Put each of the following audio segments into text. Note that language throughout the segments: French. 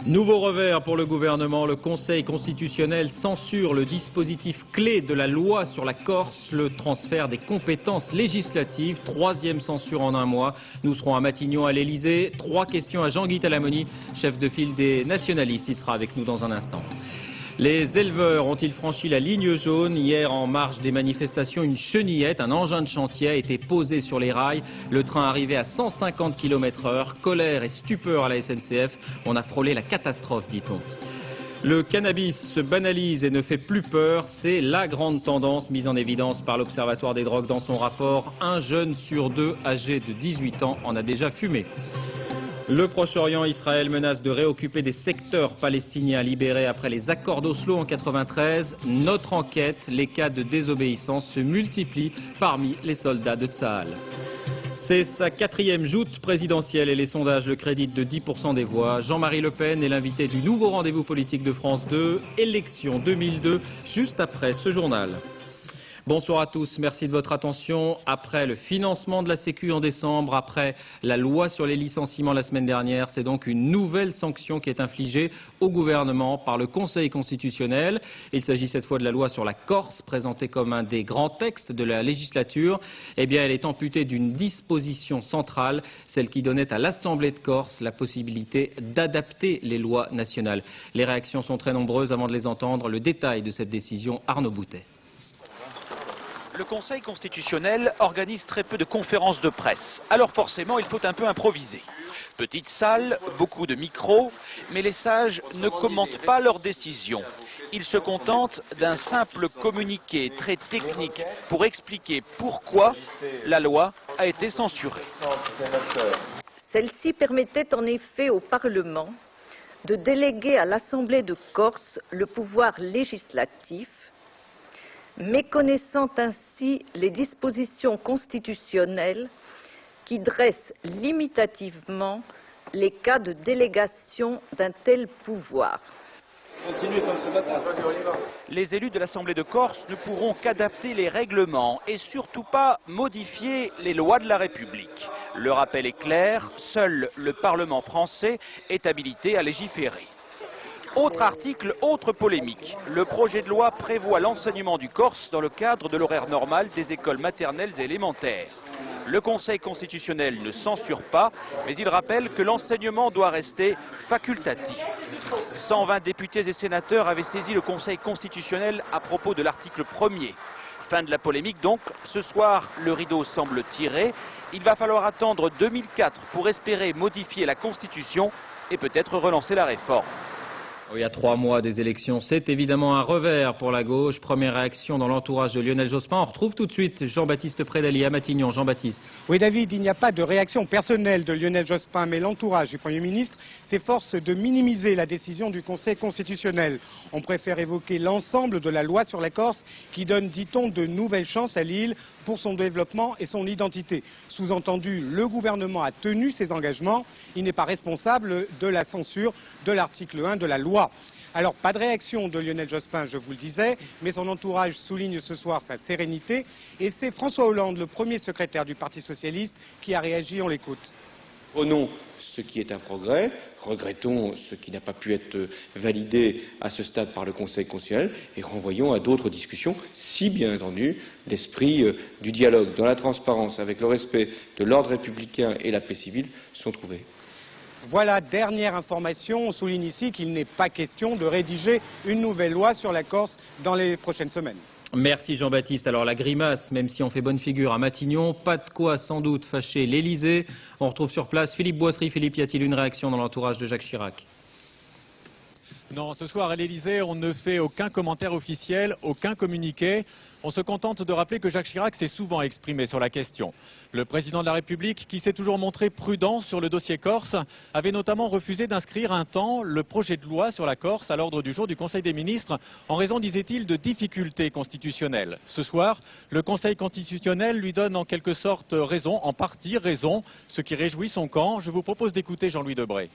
Nouveau revers pour le gouvernement, le Conseil constitutionnel censure le dispositif clé de la loi sur la Corse, le transfert des compétences législatives. Troisième censure en un mois. Nous serons à Matignon, à l'Elysée. 3 questions à Jean-Guy Talamoni, chef de file des nationalistes. Il sera avec nous dans un instant. Les éleveurs ont-ils franchi la ligne jaune? Hier, en marge des manifestations, une chenillette, un engin de chantier, a été posé sur les rails. Le train arrivait à 150 km/h. Colère et stupeur à la SNCF. On a frôlé la catastrophe, dit-on. Le cannabis se banalise et ne fait plus peur. C'est la grande tendance mise en évidence par l'Observatoire des drogues dans son rapport. 1 jeune sur 2 âgé de 18 ans en a déjà fumé. Le Proche-Orient, Israël menace de réoccuper des secteurs palestiniens libérés après les accords d'Oslo en 1993. Notre enquête, les cas de désobéissance se multiplient parmi les soldats de Tsahal. C'est sa 4e joute présidentielle et les sondages le créditent de 10% des voix. Jean-Marie Le Pen est l'invité du nouveau rendez-vous politique de France 2, élection 2002, juste après ce journal. Bonsoir à tous, merci de votre attention. Après le financement de la Sécu en décembre, après la loi sur les licenciements la semaine dernière, c'est donc une nouvelle sanction qui est infligée au gouvernement par le Conseil constitutionnel. Il s'agit cette fois de la loi sur la Corse, présentée comme un des grands textes de la législature. Eh bien, elle est amputée d'une disposition centrale, celle qui donnait à l'Assemblée de Corse la possibilité d'adapter les lois nationales. Les réactions sont très nombreuses. Avant de les entendre, le détail de cette décision, Arnaud Boutet. Le Conseil constitutionnel organise très peu de conférences de presse, alors forcément il faut un peu improviser. Petite salle, beaucoup de micros, mais les sages ne commentent pas leurs décisions. Ils se contentent d'un simple communiqué très technique pour expliquer pourquoi la loi a été censurée. Celle-ci permettait en effet au Parlement de déléguer à l'Assemblée de Corse le pouvoir législatif, méconnaissant ainsi les dispositions constitutionnelles qui dressent limitativement les cas de délégation d'un tel pouvoir. Les élus de l'Assemblée de Corse ne pourront qu'adapter les règlements et surtout pas modifier les lois de la République. Le rappel est clair, seul le Parlement français est habilité à légiférer. Autre article, autre polémique. Le projet de loi prévoit l'enseignement du corse dans le cadre de l'horaire normal des écoles maternelles et élémentaires. Le Conseil constitutionnel ne censure pas, mais il rappelle que l'enseignement doit rester facultatif. 120 députés et sénateurs avaient saisi le Conseil constitutionnel à propos de l'article 1er. Fin de la polémique donc. Ce soir, le rideau semble tiré. Il va falloir attendre 2004 pour espérer modifier la Constitution et peut-être relancer la réforme. Oui, à 3 mois des élections, c'est évidemment un revers pour la gauche. Première réaction dans l'entourage de Lionel Jospin. On retrouve tout de suite Jean-Baptiste Prédali à Matignon. Jean-Baptiste. Oui David, il n'y a pas de réaction personnelle de Lionel Jospin, mais l'entourage du Premier ministre s'efforce de minimiser la décision du Conseil constitutionnel. On préfère évoquer l'ensemble de la loi sur la Corse qui donne, dit-on, de nouvelles chances à l'île pour son développement et son identité. Sous-entendu, le gouvernement a tenu ses engagements. Il n'est pas responsable de la censure de l'article 1 de la loi. Alors, pas de réaction de Lionel Jospin, je vous le disais, mais son entourage souligne ce soir sa sérénité. Et c'est François Hollande, le premier secrétaire du Parti socialiste, qui a réagi. On l'écoute. Prenons ce qui est un progrès, regrettons ce qui n'a pas pu être validé à ce stade par le Conseil constitutionnel et renvoyons à d'autres discussions si, bien entendu, l'esprit du dialogue dans la transparence avec le respect de l'ordre républicain et la paix civile sont trouvés. Voilà, dernière information, on souligne ici qu'il n'est pas question de rédiger une nouvelle loi sur la Corse dans les prochaines semaines. Merci Jean-Baptiste. Alors la grimace, même si on fait bonne figure à Matignon, pas de quoi sans doute fâcher l'Elysée. On retrouve sur place Philippe Boissry. Philippe, y a-t-il une réaction dans l'entourage de Jacques Chirac? Non, ce soir à l'Elysée, on ne fait aucun commentaire officiel, aucun communiqué. On se contente de rappeler que Jacques Chirac s'est souvent exprimé sur la question. Le président de la République, qui s'est toujours montré prudent sur le dossier corse, avait notamment refusé d'inscrire un temps le projet de loi sur la Corse à l'ordre du jour du Conseil des ministres, en raison, disait-il, de difficultés constitutionnelles. Ce soir, le Conseil constitutionnel lui donne en quelque sorte raison, en partie raison, ce qui réjouit son camp. Je vous propose d'écouter Jean-Louis Debré.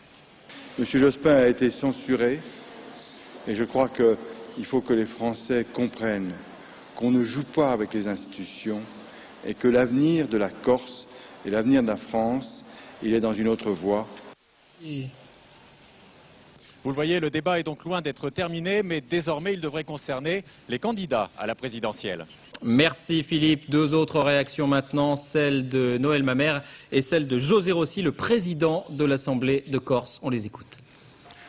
M. Jospin a été censuré et je crois qu'il faut que les Français comprennent qu'on ne joue pas avec les institutions et que l'avenir de la Corse et l'avenir de la France, il est dans une autre voie. Vous le voyez, le débat est donc loin d'être terminé, mais désormais il devrait concerner les candidats à la présidentielle. Merci Philippe. Deux autres réactions maintenant, celle de Noël Mamère et celle de José Rossi, le président de l'Assemblée de Corse. On les écoute.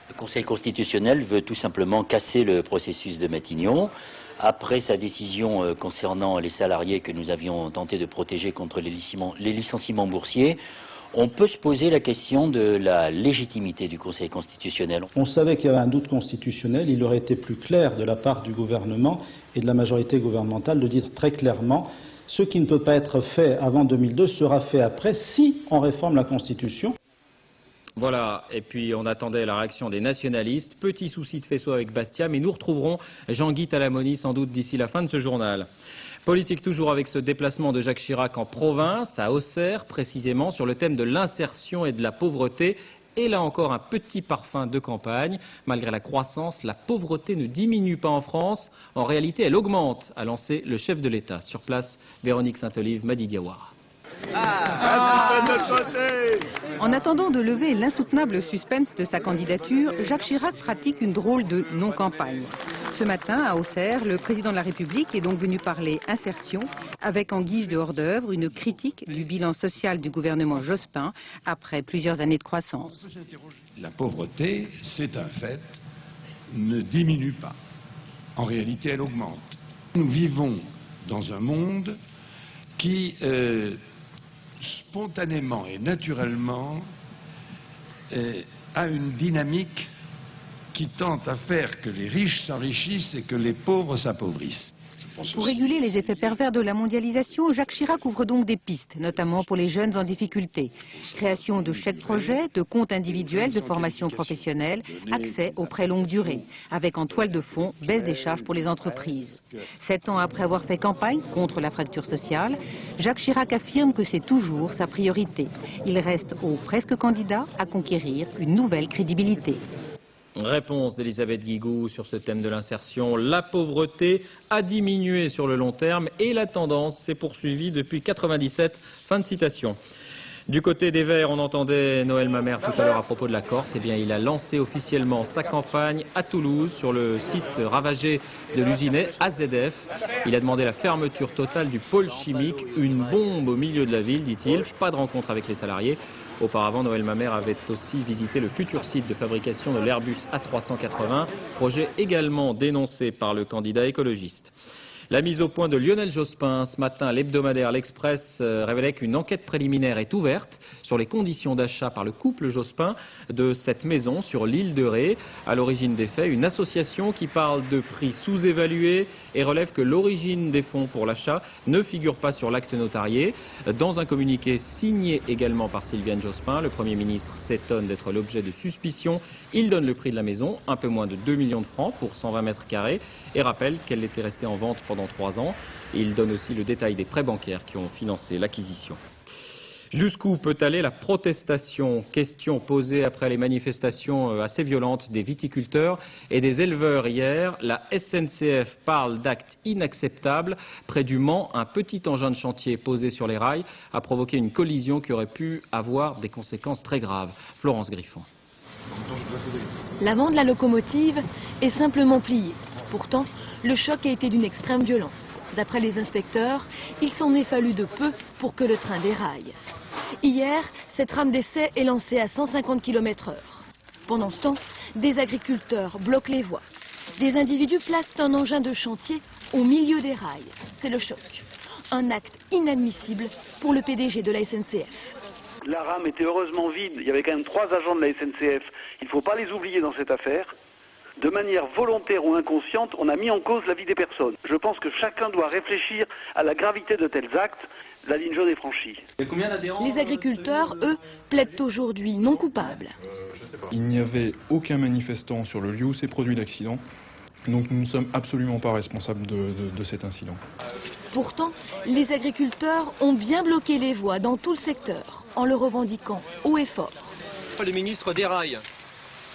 Le Conseil constitutionnel veut tout simplement casser le processus de Matignon. Après sa décision concernant les salariés que nous avions tenté de protéger contre les licenciements boursiers, on peut se poser la question de la légitimité du Conseil constitutionnel. On savait qu'il y avait un doute constitutionnel, il aurait été plus clair de la part du gouvernement et de la majorité gouvernementale de dire très clairement ce qui ne peut pas être fait avant 2002 sera fait après si on réforme la Constitution. Voilà, et puis on attendait la réaction des nationalistes. Petit souci de faisceau avec Bastia, mais nous retrouverons Jean-Guy Talamoni sans doute d'ici la fin de ce journal. Politique toujours avec ce déplacement de Jacques Chirac en province, à Auxerre précisément, sur le thème de l'insertion et de la pauvreté. Et là encore un petit parfum de campagne. Malgré la croissance, la pauvreté ne diminue pas en France. En réalité, elle augmente, a lancé le chef de l'État. Sur place, Véronique Saint-Olive, Madi Diawara. En attendant de lever l'insoutenable suspense de sa candidature, Jacques Chirac pratique une drôle de non-campagne. Ce matin, à Auxerre, le président de la République est donc venu parler insertion, avec en guise de hors-d'œuvre une critique du bilan social du gouvernement Jospin après plusieurs années de croissance. La pauvreté, c'est un fait, ne diminue pas. En réalité, elle augmente. Nous vivons dans un monde qui spontanément et naturellement a une dynamique qui tente à faire que les riches s'enrichissent et que les pauvres s'appauvrissent. Pour réguler les effets pervers de la mondialisation, Jacques Chirac ouvre donc des pistes, notamment pour les jeunes en difficulté. Création de chèques projets, de comptes individuels de formation professionnelle, accès aux prêts longue durée, avec en toile de fond baisse des charges pour les entreprises. 7 ans après avoir fait campagne contre la fracture sociale, Jacques Chirac affirme que c'est toujours sa priorité. Il reste au presque candidat à conquérir une nouvelle crédibilité. Réponse d'Elisabeth Guigou sur ce thème de l'insertion. La pauvreté a diminué sur le long terme et la tendance s'est poursuivie depuis 1997. Fin de citation. Du côté des Verts, on entendait Noël Mamère tout à l'heure à propos de la Corse. Eh bien, il a lancé officiellement sa campagne à Toulouse, sur le site ravagé de l'usine AZF. Il a demandé la fermeture totale du pôle chimique, une bombe au milieu de la ville, dit-il. Pas de rencontre avec les salariés. Auparavant, Noël Mamère avait aussi visité le futur site de fabrication de l'Airbus A380, projet également dénoncé par le candidat écologiste. La mise au point de Lionel Jospin. Ce matin, l'hebdomadaire L'Express révélait qu'une enquête préliminaire est ouverte sur les conditions d'achat par le couple Jospin de cette maison sur l'île de Ré. À l'origine des faits, une association qui parle de prix sous-évalués et relève que l'origine des fonds pour l'achat ne figure pas sur l'acte notarié. Dans un communiqué signé également par Sylviane Jospin, le Premier ministre s'étonne d'être l'objet de suspicions. Il donne le prix de la maison, un peu moins de 2 millions de francs pour 120 mètres carrés, et rappelle qu'elle était restée en vente pendant 3 ans. Et il donne aussi le détail des prêts bancaires qui ont financé l'acquisition. Jusqu'où peut aller la protestation? Question posée après les manifestations assez violentes des viticulteurs et des éleveurs hier. La SNCF parle d'actes inacceptables. Près du Mans, un petit engin de chantier posé sur les rails a provoqué une collision qui aurait pu avoir des conséquences très graves. Florence Griffon. L'avant de la locomotive est simplement plié. Pourtant, le choc a été d'une extrême violence. D'après les inspecteurs, il s'en est fallu de peu pour que le train déraille. Hier, cette rame d'essai est lancée à 150 km/h. Pendant ce temps, des agriculteurs bloquent les voies. Des individus placent un engin de chantier au milieu des rails. C'est le choc. Un acte inadmissible pour le PDG de la SNCF. La rame était heureusement vide. Il y avait quand même 3 agents de la SNCF. Il ne faut pas les oublier dans cette affaire. De manière volontaire ou inconsciente, on a mis en cause la vie des personnes. Je pense que chacun doit réfléchir à la gravité de tels actes. La ligne jaune est franchie. Les agriculteurs, eux, plaident aujourd'hui non coupables. Il n'y avait aucun manifestant sur le lieu où s'est produit l'accident. Donc nous ne sommes absolument pas responsables de cet incident. Pourtant, les agriculteurs ont bien bloqué les voies dans tout le secteur, en le revendiquant haut et fort. Le ministre déraille.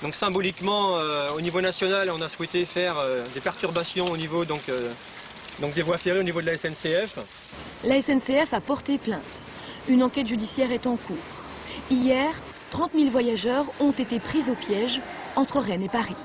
Donc symboliquement, au niveau national, on a souhaité faire des perturbations au niveau donc des voies ferrées au niveau de la SNCF. La SNCF a porté plainte. Une enquête judiciaire est en cours. Hier, 30 000 voyageurs ont été pris au piège entre Rennes et Paris.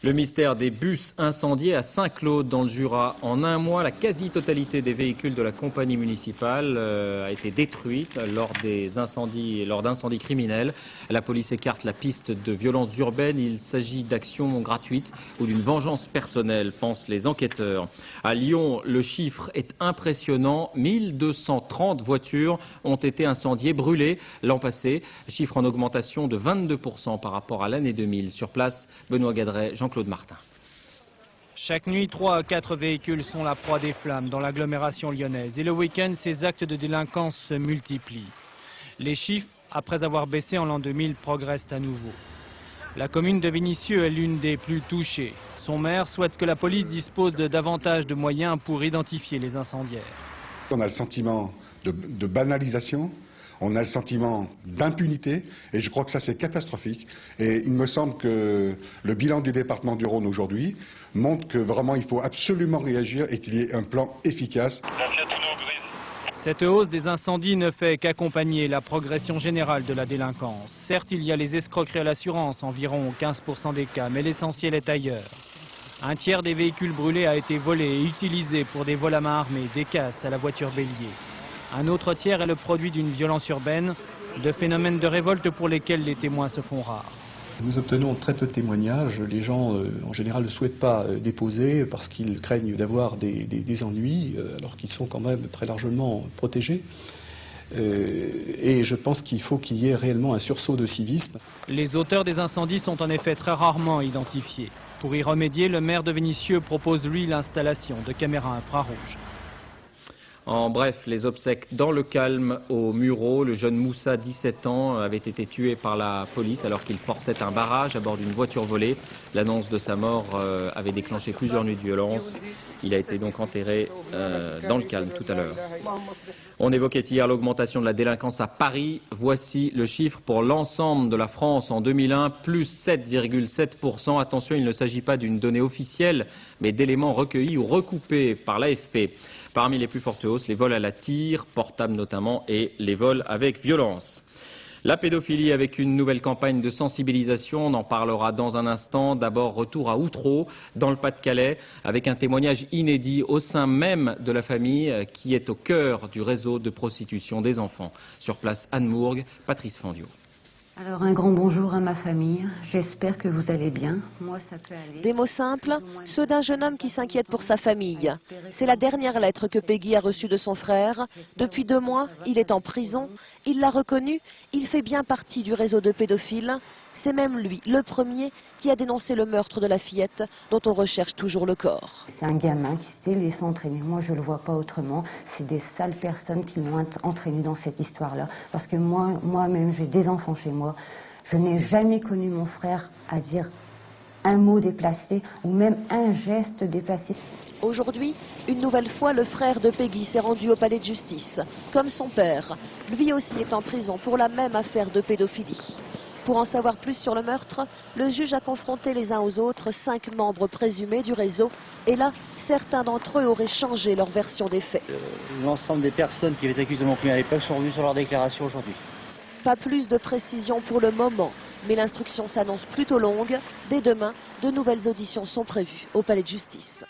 Le mystère des bus incendiés à Saint-Claude dans le Jura. En un mois, la quasi-totalité des véhicules de la compagnie municipale a été détruite lors d'incendies criminels. La police écarte la piste de violences urbaines. Il s'agit d'actions gratuites ou d'une vengeance personnelle, pensent les enquêteurs. À Lyon, le chiffre est impressionnant. 1230 voitures ont été incendiées, brûlées l'an passé. Chiffre en augmentation de 22% par rapport à l'année 2000. Sur place, Benoît Gadret, Jean-Claude Martin. Chaque nuit, 3 à 4 véhicules sont la proie des flammes dans l'agglomération lyonnaise. Et le week-end, ces actes de délinquance se multiplient. Les chiffres, après avoir baissé en l'an 2000, progressent à nouveau. La commune de Vénissieux est l'une des plus touchées. Son maire souhaite que la police dispose de davantage de moyens pour identifier les incendiaires. On a le sentiment de banalisation. On a le sentiment d'impunité et je crois que ça c'est catastrophique. Et il me semble que le bilan du département du Rhône aujourd'hui montre que vraiment il faut absolument réagir et qu'il y ait un plan efficace. Cette hausse des incendies ne fait qu'accompagner la progression générale de la délinquance. Certes, il y a les escroqueries à l'assurance, environ 15% des cas, mais l'essentiel est ailleurs. Un tiers des véhicules brûlés a été volé et utilisé pour des vols à main armée, des casses à la voiture bélier. Un autre tiers est le produit d'une violence urbaine, de phénomènes de révolte pour lesquels les témoins se font rares. Nous obtenons très peu de témoignages. Les gens, en général, ne souhaitent pas déposer parce qu'ils craignent d'avoir des ennuis, alors qu'ils sont quand même très largement protégés. Et je pense qu'il faut qu'il y ait réellement un sursaut de civisme. Les auteurs des incendies sont en effet très rarement identifiés. Pour y remédier, le maire de Vénissieux propose, lui, l'installation de caméras infrarouges. En bref, les obsèques dans le calme au Mureau. Le jeune Moussa, 17 ans, avait été tué par la police alors qu'il forçait un barrage à bord d'une voiture volée. L'annonce de sa mort avait déclenché plusieurs nuits de violence. Il a été donc enterré dans le calme tout à l'heure. On évoquait hier l'augmentation de la délinquance à Paris. Voici le chiffre pour l'ensemble de la France en 2001, plus 7,7%. Attention, il ne s'agit pas d'une donnée officielle, mais d'éléments recueillis ou recoupés par l'AFP. Parmi les plus fortes hausses, les vols à la tire, portables notamment, et les vols avec violence. La pédophilie avec une nouvelle campagne de sensibilisation, on en parlera dans un instant. D'abord, retour à Outreau, dans le Pas-de-Calais, avec un témoignage inédit au sein même de la famille qui est au cœur du réseau de prostitution des enfants. Sur place, Anne Mourgue, Patrice Fandiot. Alors un grand bonjour à ma famille, j'espère que vous allez bien. Moi ça peut aller. Des mots simples, ceux d'un jeune homme qui s'inquiète pour sa famille. C'est la dernière lettre que Peggy a reçue de son frère. Depuis 2 mois, il est en prison. Il l'a reconnu, il fait bien partie du réseau de pédophiles. C'est même lui, le premier, qui a dénoncé le meurtre de la fillette dont on recherche toujours le corps. C'est un gamin qui s'est laissé entraîner. Moi, je ne le vois pas autrement. C'est des sales personnes qui m'ont entraîné dans cette histoire-là. Parce que moi-même, j'ai des enfants chez moi. Je n'ai jamais connu mon frère à dire un mot déplacé ou même un geste déplacé. Aujourd'hui, une nouvelle fois, le frère de Peggy s'est rendu au palais de justice. Comme son père, lui aussi est en prison pour la même affaire de pédophilie. Pour en savoir plus sur le meurtre, le juge a confronté les uns aux autres 5 membres présumés du réseau. Et là, certains d'entre eux auraient changé leur version des faits. L'ensemble des personnes qui avaient été accusées de mon crime à l'époque sont revenues sur leur déclaration aujourd'hui. Pas plus de précision pour le moment, mais l'instruction s'annonce plutôt longue. Dès demain, de nouvelles auditions sont prévues au palais de justice.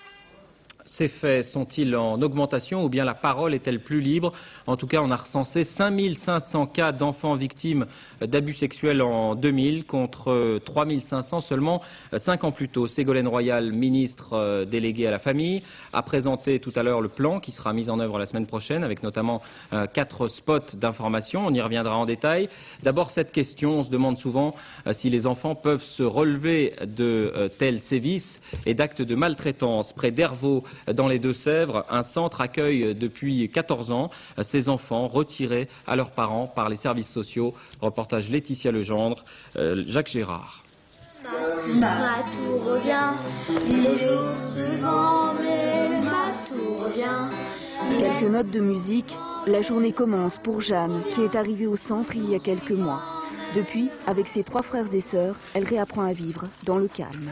Ces faits sont-ils en augmentation ou bien la parole est-elle plus libre? En tout cas, on a recensé 5500 cas d'enfants victimes d'abus sexuels en 2000 contre 3500 seulement 5 ans plus tôt. Ségolène Royal, ministre déléguée à la famille, a présenté tout à l'heure le plan qui sera mis en œuvre la semaine prochaine avec notamment 4 spots d'information. On y reviendra en détail. D'abord, cette question, on se demande souvent si les enfants peuvent se relever de tels sévices et d'actes de maltraitance. Près d'Hervaux, dans les Deux-Sèvres, un centre accueille depuis 14 ans ces enfants retirés à leurs parents par les services sociaux. Reportage Laetitia Legendre, Jacques Gérard. Matou revient, les jours suivants, mais Matou revient. Quelques notes de musique, la journée commence pour Jeanne, qui est arrivée au centre il y a quelques mois. Depuis, avec ses 3 frères et sœurs, elle réapprend à vivre dans le calme.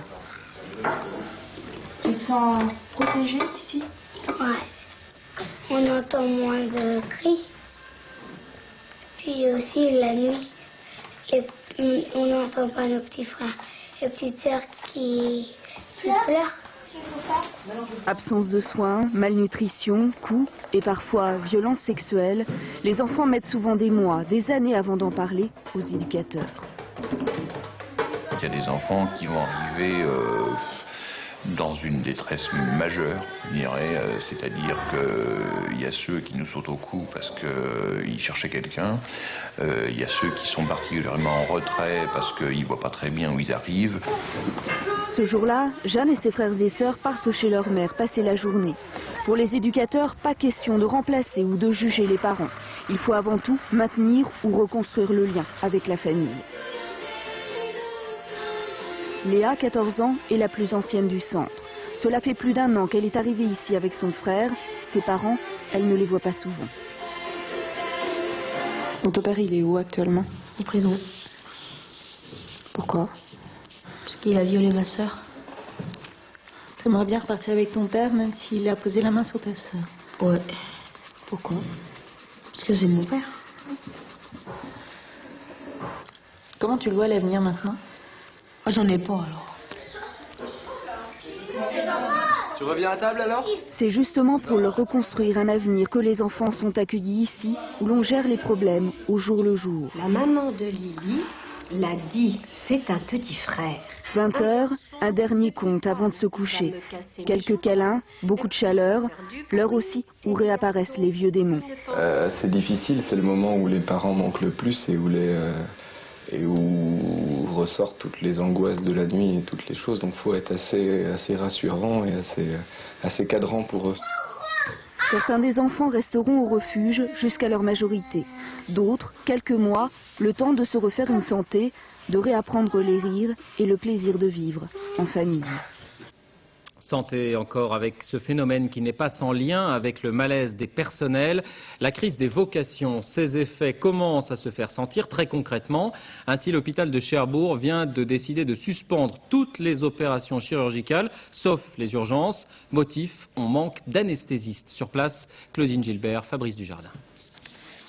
Tu te sens protégée ici? Ouais. On entend moins de cris. Puis aussi la nuit, on n'entend pas nos petits frères et petites sœurs qui pleurent. Absence de soins, malnutrition, coups et parfois violences sexuelles, les enfants mettent souvent des mois, des années avant d'en parler aux éducateurs. Il y a des enfants qui vont arriver dans une détresse majeure, je dirais, c'est-à-dire qu'il y a ceux qui nous sautent au cou parce qu'ils cherchaient quelqu'un, il y a ceux qui sont particulièrement en retrait parce qu'ils ne voient pas très bien où ils arrivent. Ce jour-là, Jeanne et ses frères et sœurs partent chez leur mère passer la journée. Pour les éducateurs, pas question de remplacer ou de juger les parents. Il faut avant tout maintenir ou reconstruire le lien avec la famille. Léa, 14 ans, est la plus ancienne du centre. Cela fait plus d'1 an qu'elle est arrivée ici avec son frère. Ses parents, elle ne les voit pas souvent. Ton père, il est où actuellement? En prison. Pourquoi? Parce qu'il a violé ma sœur. T'aimerais bien repartir avec ton père, même s'il a posé la main sur ta sœur? Ouais. Pourquoi? Parce que c'est mon père. Comment tu le vois l'avenir maintenant? J'en ai pas alors. Tu reviens à table alors? C'est justement pour leur reconstruire un avenir que les enfants sont accueillis ici, où l'on gère les problèmes au jour le jour. La maman de Lily l'a dit, c'est un petit frère. 20 h, un dernier conte avant de se coucher. Quelques câlins, beaucoup de chaleur, l'heure aussi où réapparaissent les vieux démons. C'est difficile, c'est le moment où les parents manquent le plus et où ressortent toutes les angoisses de la nuit et toutes les choses. Donc il faut être assez rassurant et assez cadrant pour eux. Certains des enfants resteront au refuge jusqu'à leur majorité. D'autres, quelques mois, le temps de se refaire une santé, de réapprendre les rires et le plaisir de vivre en famille. Santé encore avec ce phénomène qui n'est pas sans lien avec le malaise des personnels. La crise des vocations, ses effets commencent à se faire sentir très concrètement. Ainsi, l'hôpital de Cherbourg vient de décider de suspendre toutes les opérations chirurgicales, sauf les urgences. Motif, on manque d'anesthésistes. Sur place, Claudine Gilbert, Fabrice Dujardin.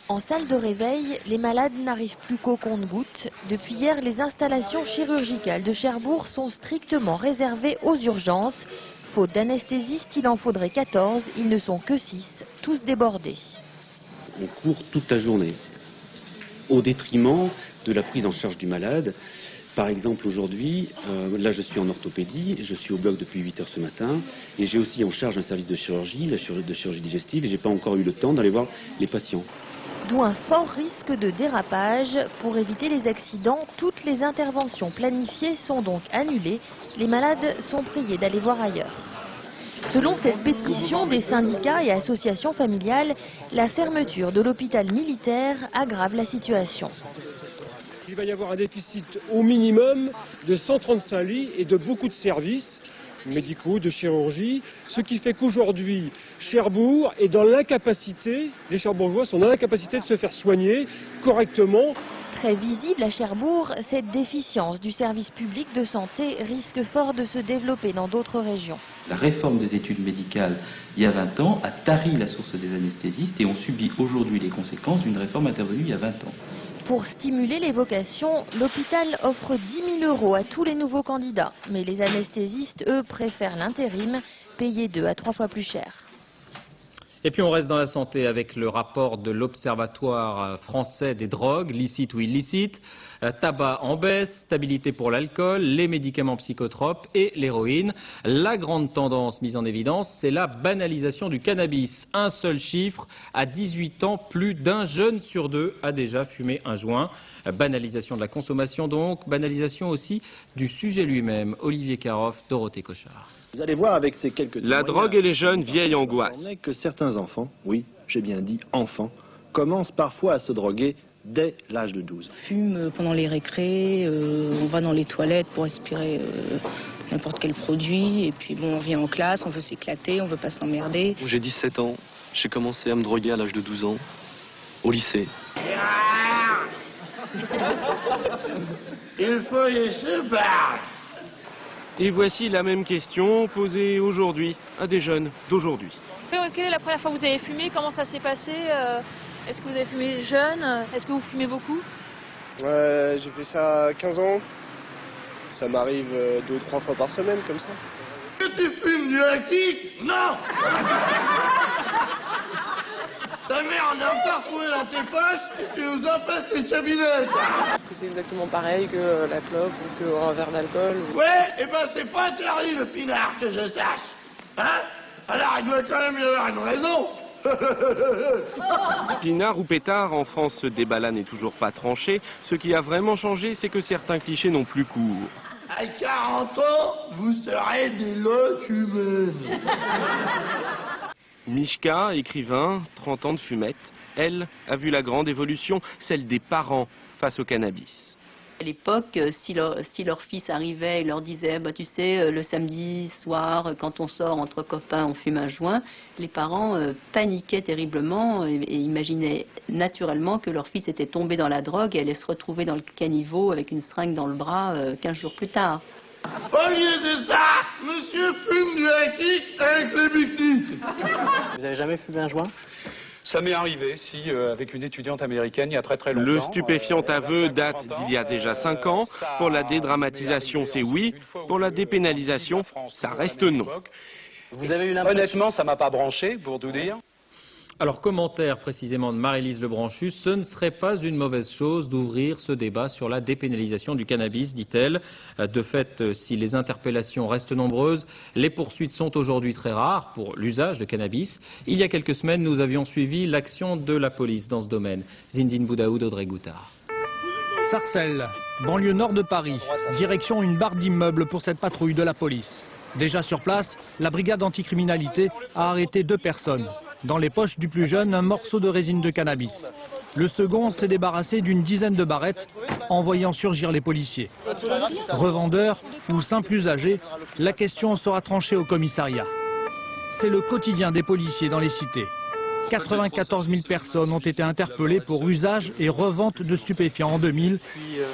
En salle de réveil, les malades n'arrivent plus qu'au compte-gouttes. Depuis hier, les installations chirurgicales de Cherbourg sont strictement réservées aux urgences. Faute d'anesthésistes, il en faudrait 14. Ils ne sont que 6, tous débordés. On court toute la journée, au détriment de la prise en charge du malade. Par exemple, aujourd'hui, là je suis en orthopédie, je suis au bloc depuis 8 h ce matin, et j'ai aussi en charge un service de chirurgie, de chirurgie digestive, et je n'ai pas encore eu le temps d'aller voir les patients. D'où un fort risque de dérapage. Pour éviter les accidents, toutes les interventions planifiées sont donc annulées. Les malades sont priés d'aller voir ailleurs. Selon cette pétition des syndicats et associations familiales, la fermeture de l'hôpital militaire aggrave la situation. Il va y avoir un déficit au minimum de 135 lits et de beaucoup de services médicaux, de chirurgie, ce qui fait qu'aujourd'hui, Cherbourg est dans l'incapacité, les Cherbourgeois sont dans l'incapacité de se faire soigner correctement. Très visible à Cherbourg, cette déficience du service public de santé risque fort de se développer dans d'autres régions. La réforme des études médicales, il y a 20 ans, a tari la source des anesthésistes et on subit aujourd'hui les conséquences d'une réforme intervenue il y a 20 ans. Pour stimuler les vocations, l'hôpital offre 10 000 € à tous les nouveaux candidats. Mais les anesthésistes, eux, préfèrent l'intérim, payés 2 à 3 fois plus cher. Et puis on reste dans la santé avec le rapport de l'Observatoire français des drogues, licite ou illicite, tabac en baisse, stabilité pour l'alcool, les médicaments psychotropes et l'héroïne. La grande tendance mise en évidence, c'est la banalisation du cannabis. Un seul chiffre, à 18 ans, plus d'1 jeune sur 2 a déjà fumé un joint. Banalisation de la consommation donc, banalisation aussi du sujet lui-même. Olivier Caroff, Dorothée Cochard. Vous allez voir avec ces quelques La drogue et les jeunes, vieille angoisse. On est que certains enfants, oui, j'ai bien dit enfants, commencent parfois à se droguer dès l'âge de 12. On fume pendant les récrés, on va dans les toilettes pour aspirer n'importe quel produit, et puis bon, on vient en classe, on veut s'éclater, on veut pas s'emmerder. J'ai 17 ans, j'ai commencé à me droguer à l'âge de 12 ans, au lycée. Il faut y se battre. Et voici la même question posée aujourd'hui à des jeunes d'aujourd'hui. Quelle est la première fois que vous avez fumé? Comment ça s'est passé? Est-ce que vous avez fumé jeune? Est-ce que vous fumez beaucoup? J'ai fait ça à 15 ans. Ça m'arrive 2 ou 3 fois par semaine, comme ça. Que tu fumes du actique? Non. Ta mère en a encore trouvé dans tes poches, tu nous empêches les cabinets. C'est exactement pareil que la clope ou qu'un verre d'alcool. Ouais, et ben c'est pas interdit le pinard, que je sache. Hein? Alors il doit quand même y avoir une raison. Pinard ou pétard, en France, ce débat-là n'est toujours pas tranché. Ce qui a vraiment changé, c'est que certains clichés n'ont plus cours. À 40 ans, vous serez des locumènes. Mishka, écrivain, 30 ans de fumette, elle a vu la grande évolution, celle des parents face au cannabis. À l'époque, si leur fils arrivait et leur disait bah, « tu sais, le samedi soir, quand on sort entre copains, on fume un joint », les parents paniquaient terriblement et imaginaient naturellement que leur fils était tombé dans la drogue et allait se retrouver dans le caniveau avec une seringue dans le bras 15 jours plus tard. Au lieu de ça, monsieur fume du actique avec les biquites. Vous avez jamais fumé un joint? Ça m'est arrivé, si, avec une étudiante américaine il y a très longtemps. Le stupéfiant aveu date d'il y a déjà 5 ans. Pour la dédramatisation, c'est oui. Pour la dépénalisation, ça reste non. Vous avez eu Honnêtement, ça m'a pas branché, pour tout dire. Alors, commentaire précisément de Marie-Lise Lebranchu, ce ne serait pas une mauvaise chose d'ouvrir ce débat sur la dépénalisation du cannabis, dit-elle. De fait, si les interpellations restent nombreuses, les poursuites sont aujourd'hui très rares pour l'usage de cannabis. Il y a quelques semaines, nous avions suivi l'action de la police dans ce domaine. Zindine Boudaoud, Audrey Goutard. Sarcelles, banlieue nord de Paris, direction une barre d'immeubles pour cette patrouille de la police. Déjà sur place, la brigade anticriminalité a arrêté 2 personnes. Dans les poches du plus jeune, un morceau de résine de cannabis. Le second s'est débarrassé d'une dizaine de barrettes en voyant surgir les policiers. Revendeurs ou simples usagers, la question sera tranchée au commissariat. C'est le quotidien des policiers dans les cités. 94 000 personnes ont été interpellées pour usage et revente de stupéfiants en 2000.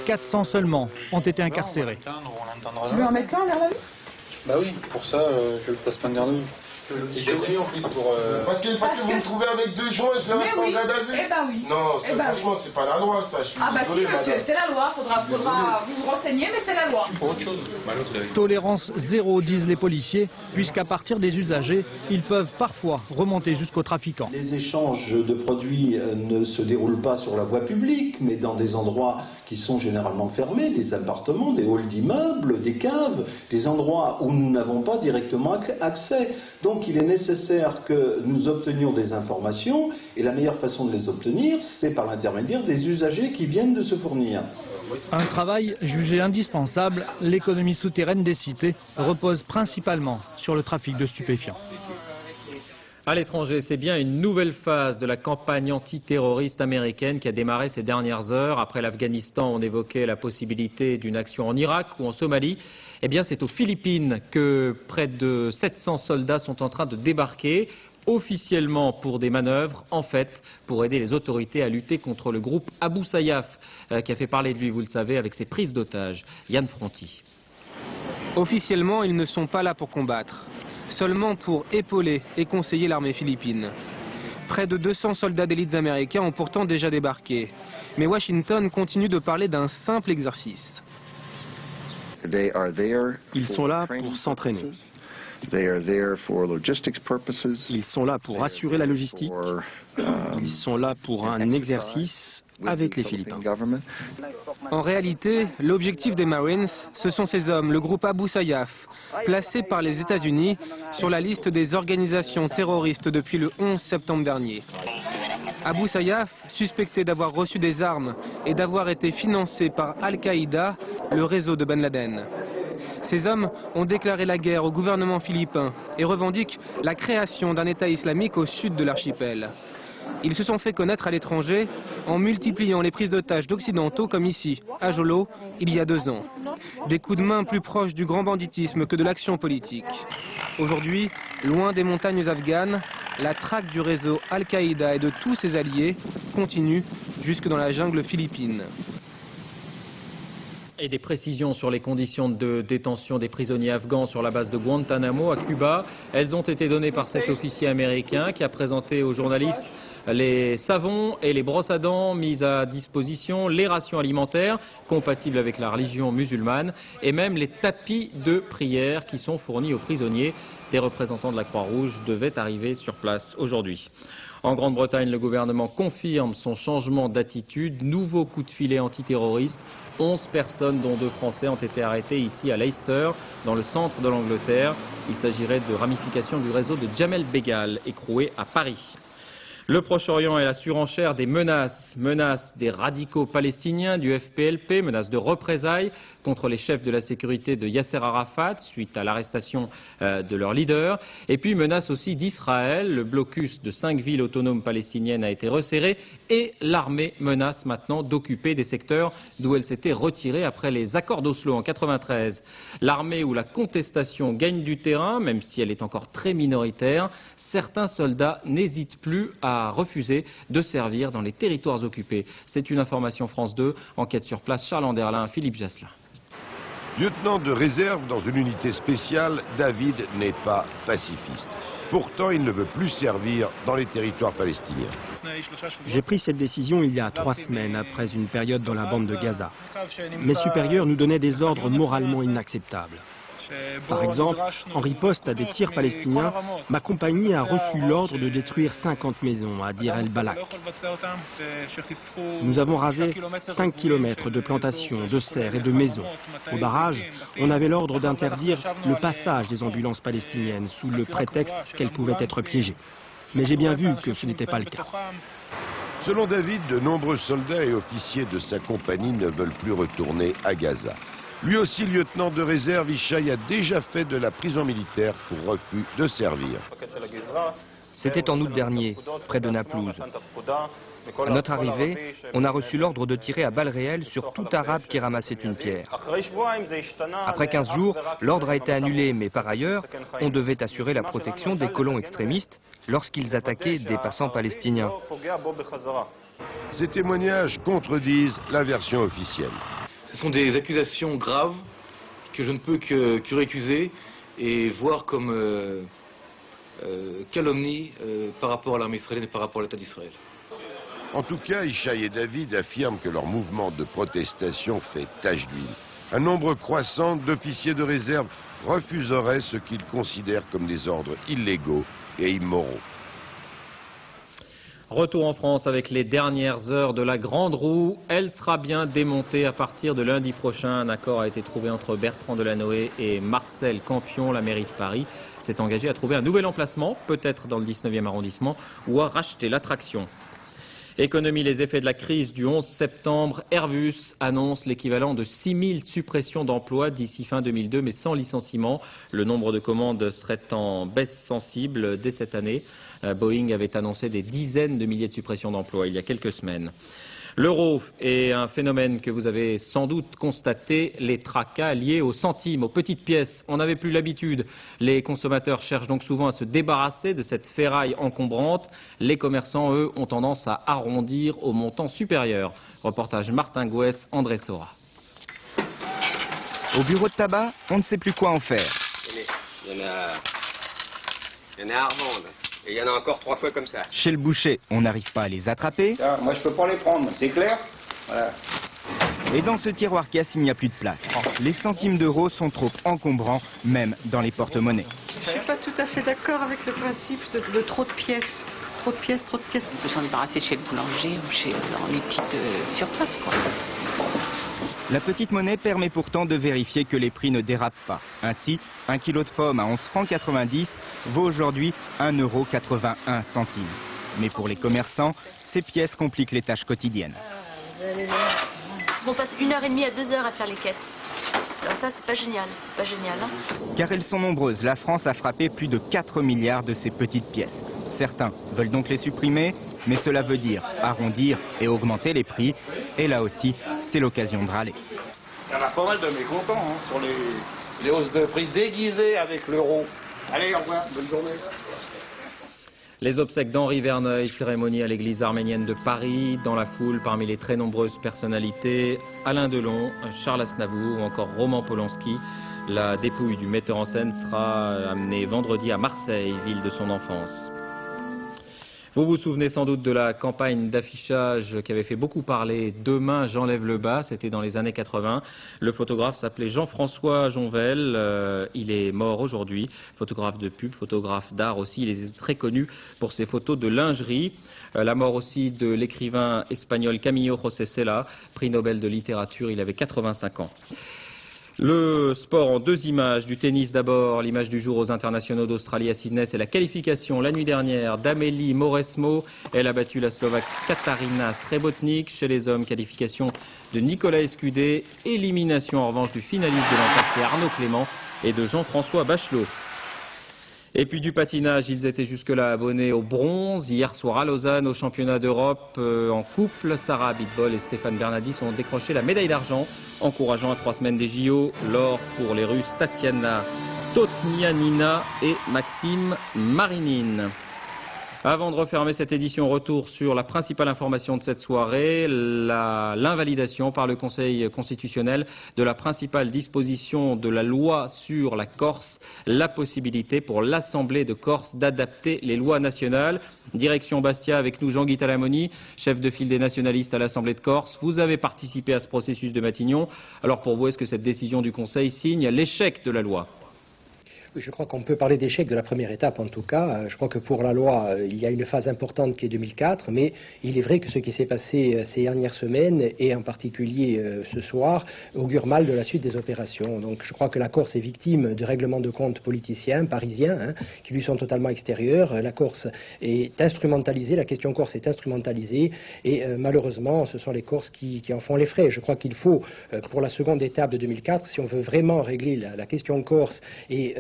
400 seulement ont été incarcérés. Tu veux en mettre qu'un en garde à vue? Bah oui, pour ça, je le passe pas en garde à vue. J'ai pris en plus pour... Parce que vous me trouvez avec 2 joints, je le reste en garde à vue. Eh ben oui. Non, franchement, c'est pas la loi, ça. Je suis désolé, si, monsieur, c'est la loi. Faudra vous vous renseigner, mais c'est la loi. Pour autre chose. Tolérance zéro, disent les policiers, puisqu'à partir des usagers, ils peuvent parfois remonter jusqu'aux trafiquants. Les échanges de produits ne se déroulent pas sur la voie publique, mais dans des endroits qui sont généralement fermés, des appartements, des halls d'immeubles, des caves, des endroits où nous n'avons pas directement accès. Donc il est nécessaire que nous obtenions des informations, et la meilleure façon de les obtenir, c'est par l'intermédiaire des usagers qui viennent de se fournir. Un travail jugé indispensable, l'économie souterraine des cités repose principalement sur le trafic de stupéfiants. À l'étranger, c'est bien une nouvelle phase de la campagne antiterroriste américaine qui a démarré ces dernières heures. Après l'Afghanistan, on évoquait la possibilité d'une action en Irak ou en Somalie. Eh bien, c'est aux Philippines que près de 700 soldats sont en train de débarquer, officiellement pour des manœuvres, en fait, pour aider les autorités à lutter contre le groupe Abu Sayyaf, qui a fait parler de lui, vous le savez, avec ses prises d'otages. Yann Fronty. Officiellement, ils ne sont pas là pour combattre, seulement pour épauler et conseiller l'armée philippine. Près de 200 soldats d'élite américains ont pourtant déjà débarqué. Mais Washington continue de parler d'un simple exercice. Ils sont là pour s'entraîner. Ils sont là pour assurer la logistique. Ils sont là pour un exercice avec les Philippins. En réalité, l'objectif des Marines, ce sont ces hommes, le groupe Abu Sayyaf, placé par les États-Unis sur la liste des organisations terroristes depuis le 11 septembre dernier. Abu Sayyaf, suspecté d'avoir reçu des armes et d'avoir été financé par Al-Qaïda, le réseau de Ben Laden. Ces hommes ont déclaré la guerre au gouvernement philippin et revendiquent la création d'un État islamique au sud de l'archipel. Ils se sont fait connaître à l'étranger en multipliant les prises d'otages d'occidentaux comme ici, à Jolo, il y a 2 ans. Des coups de main plus proches du grand banditisme que de l'action politique. Aujourd'hui, loin des montagnes afghanes, la traque du réseau Al-Qaïda et de tous ses alliés continue jusque dans la jungle philippine. Et des précisions sur les conditions de détention des prisonniers afghans sur la base de Guantanamo à Cuba. Elles ont été données par cet officier américain qui a présenté aux journalistes les savons et les brosses à dents mises à disposition, les rations alimentaires compatibles avec la religion musulmane et même les tapis de prière qui sont fournis aux prisonniers. Des représentants de la Croix-Rouge devaient arriver sur place aujourd'hui. En Grande-Bretagne, le gouvernement confirme son changement d'attitude. Nouveau coup de filet antiterroriste. 11 personnes, dont 2 Français, ont été arrêtées ici à Leicester, dans le centre de l'Angleterre. Il s'agirait de ramifications du réseau de Jamel Begal, écroué à Paris. Le Proche-Orient est la surenchère des menaces des radicaux palestiniens du FPLP, menaces de représailles contre les chefs de la sécurité de Yasser Arafat suite à l'arrestation de leur leader, et puis menaces aussi d'Israël. Le blocus de 5 villes autonomes palestiniennes a été resserré et l'armée menace maintenant d'occuper des secteurs d'où elle s'était retirée après les accords d'Oslo en 1993. L'armée où la contestation gagne du terrain, même si elle est encore très minoritaire, certains soldats n'hésitent plus à refusé de servir dans les territoires occupés. C'est une information France 2. Enquête sur place, Charles Anderlin, Philippe Jasselin. Lieutenant de réserve dans une unité spéciale, David n'est pas pacifiste. Pourtant, il ne veut plus servir dans les territoires palestiniens. J'ai pris cette décision il y a 3 semaines, après une période dans la bande de Gaza. Mes supérieurs nous donnaient des ordres moralement inacceptables. Par exemple, en riposte à des tirs palestiniens, ma compagnie a reçu l'ordre de détruire 50 maisons à Dir el-Balak. Nous avons rasé 5 km de plantations, de serres et de maisons. Au barrage, on avait l'ordre d'interdire le passage des ambulances palestiniennes sous le prétexte qu'elles pouvaient être piégées. Mais j'ai bien vu que ce n'était pas le cas. Selon David, de nombreux soldats et officiers de sa compagnie ne veulent plus retourner à Gaza. Lui aussi, lieutenant de réserve, Ishaï a déjà fait de la prison militaire pour refus de servir. C'était en août dernier, près de Naplouse. À notre arrivée, on a reçu l'ordre de tirer à balles réelles sur tout arabe qui ramassait une pierre. Après 15 jours, l'ordre a été annulé, mais par ailleurs, on devait assurer la protection des colons extrémistes lorsqu'ils attaquaient des passants palestiniens. Ces témoignages contredisent la version officielle. Ce sont des accusations graves que je ne peux que récuser et voir comme calomnie par rapport à l'armée israélienne et par rapport à l'État d'Israël. En tout cas, Ishaï et David affirment que leur mouvement de protestation fait tache d'huile. Un nombre croissant d'officiers de réserve refuseraient ce qu'ils considèrent comme des ordres illégaux et immoraux. Retour en France avec les dernières heures de la Grande Roue. Elle sera bien démontée à partir de lundi prochain. Un accord a été trouvé entre Bertrand Delanoë et Marcel Campion. La mairie de Paris s'est engagée à trouver un nouvel emplacement, peut-être dans le 19e arrondissement, ou à racheter l'attraction. Économie, les effets de la crise du 11 septembre. Airbus annonce l'équivalent de 6000 suppressions d'emplois d'ici fin 2002, mais sans licenciement. Le nombre de commandes serait en baisse sensible dès cette année. Boeing avait annoncé des dizaines de milliers de suppressions d'emplois il y a quelques semaines. L'euro est un phénomène que vous avez sans doute constaté, les tracas liés aux centimes, aux petites pièces. On n'avait plus l'habitude. Les consommateurs cherchent donc souvent à se débarrasser de cette ferraille encombrante. Les commerçants, eux, ont tendance à arrondir au montant supérieur. Reportage Martin Gouès, André Sora. Au bureau de tabac, on ne sait plus quoi en faire. Il y en a à revendre. Et il y en a encore 3 fois comme ça. Chez le boucher, on n'arrive pas à les attraper. Ah, moi, je peux pas les prendre, c'est clair? Voilà. Et dans ce tiroir caisse, il n'y a plus de place. Les centimes d'euros sont trop encombrants, même dans les porte-monnaies. Je ne suis pas tout à fait d'accord avec le principe de trop de pièces. Trop de pièces, trop de pièces. On peut s'en débarrasser chez le boulanger ou dans les petites surfaces, quoi. La petite monnaie permet pourtant de vérifier que les prix ne dérapent pas. Ainsi, 1 kilo de pommes à 11,90 francs vaut aujourd'hui 1,81 €. Mais pour les commerçants, ces pièces compliquent les tâches quotidiennes. On passe 1h30 à 2 heures à faire les caisses. Alors ça, c'est pas génial, hein. Car elles sont nombreuses, la France a frappé plus de 4 milliards de ces petites pièces. Certains veulent donc les supprimer, mais cela veut dire arrondir et augmenter les prix. Et là aussi, c'est l'occasion de râler. Il y en a pas mal de mécontents sur les hausses de prix déguisées avec l'euro. Allez, au revoir, bonne journée. Les obsèques d'Henri Verneuil, cérémonie à l'église arménienne de Paris. Dans la foule, parmi les très nombreuses personnalités, Alain Delon, Charles Aznavour ou encore Roman Polanski. La dépouille du metteur en scène sera amenée vendredi à Marseille, ville de son enfance. Vous vous souvenez sans doute de la campagne d'affichage qui avait fait beaucoup parler « Demain, j'enlève le bas », c'était dans les années 80. Le photographe s'appelait Jean-François Jonvel, il est mort aujourd'hui. Photographe de pub, photographe d'art aussi, il est très connu pour ses photos de lingerie. La mort aussi de l'écrivain espagnol Camilo José Cela, prix Nobel de littérature, il avait 85 ans. Le sport en 2 images, du tennis d'abord, l'image du jour aux internationaux d'Australie à Sydney, c'est la qualification la nuit dernière d'Amélie Mauresmo. Elle a battu la Slovaque Katarina Srebotnik. Chez les hommes, qualification de Nicolas Escudé, élimination en revanche du finaliste de l'an passé Arnaud Clément et de Jean-François Bachelot. Et puis du patinage, ils étaient jusque-là abonnés au bronze. Hier soir à Lausanne, au championnat d'Europe en couple, Sarah Abitbol et Stéphane Bernardis ont décroché la médaille d'argent, encourageant à 3 semaines des JO. L'or pour les Russes Tatiana Totnianina et Maxime Marinine. Avant de refermer cette édition, retour sur la principale information de cette soirée, l'invalidation par le Conseil constitutionnel de la principale disposition de la loi sur la Corse, la possibilité pour l'Assemblée de Corse d'adapter les lois nationales. Direction Bastia avec nous Jean-Guy Talamoni, chef de file des nationalistes à l'Assemblée de Corse. Vous avez participé à ce processus de Matignon. Alors pour vous, est-ce que cette décision du Conseil signe l'échec de la loi ? Oui, je crois qu'on peut parler d'échec de la première étape en tout cas. Je crois que pour la loi, il y a une phase importante qui est 2004, mais il est vrai que ce qui s'est passé ces dernières semaines, et en particulier ce soir, augure mal de la suite des opérations. Donc je crois que la Corse est victime de règlements de comptes politiciens, parisiens, qui lui sont totalement extérieurs. La Corse est instrumentalisée, la question Corse est instrumentalisée, et malheureusement, ce sont les Corses qui en font les frais. Je crois qu'il faut, pour la seconde étape de 2004, si on veut vraiment régler la question Corse et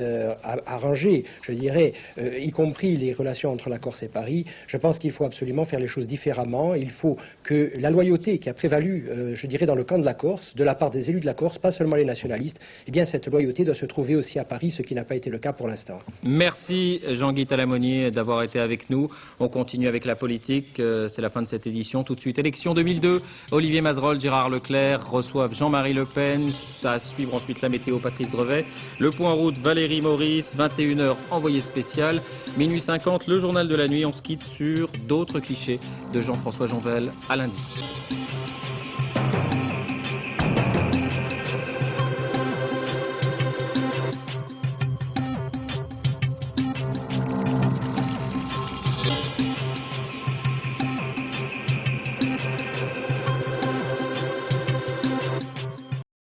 arranger, je dirais, y compris les relations entre la Corse et Paris, je pense qu'il faut absolument faire les choses différemment. Il faut que la loyauté qui a prévalu, je dirais, dans le camp de la Corse, de la part des élus de la Corse, pas seulement les nationalistes, eh bien cette loyauté doit se trouver aussi à Paris, ce qui n'a pas été le cas pour l'instant. Merci Jean-Guy Talamoni d'avoir été avec nous. On continue avec la politique, c'est la fin de cette édition. Tout de suite, élection 2002, Olivier Mazerolle, Gérard Leclerc reçoivent Jean-Marie Le Pen. Ça va suivre ensuite la météo, Patrice Drevet. Le point route, Valérie Maurice, 21h, envoyé spécial. Minuit 50, le journal de la nuit. On se quitte sur d'autres clichés de Jean-François Jonvel. À lundi.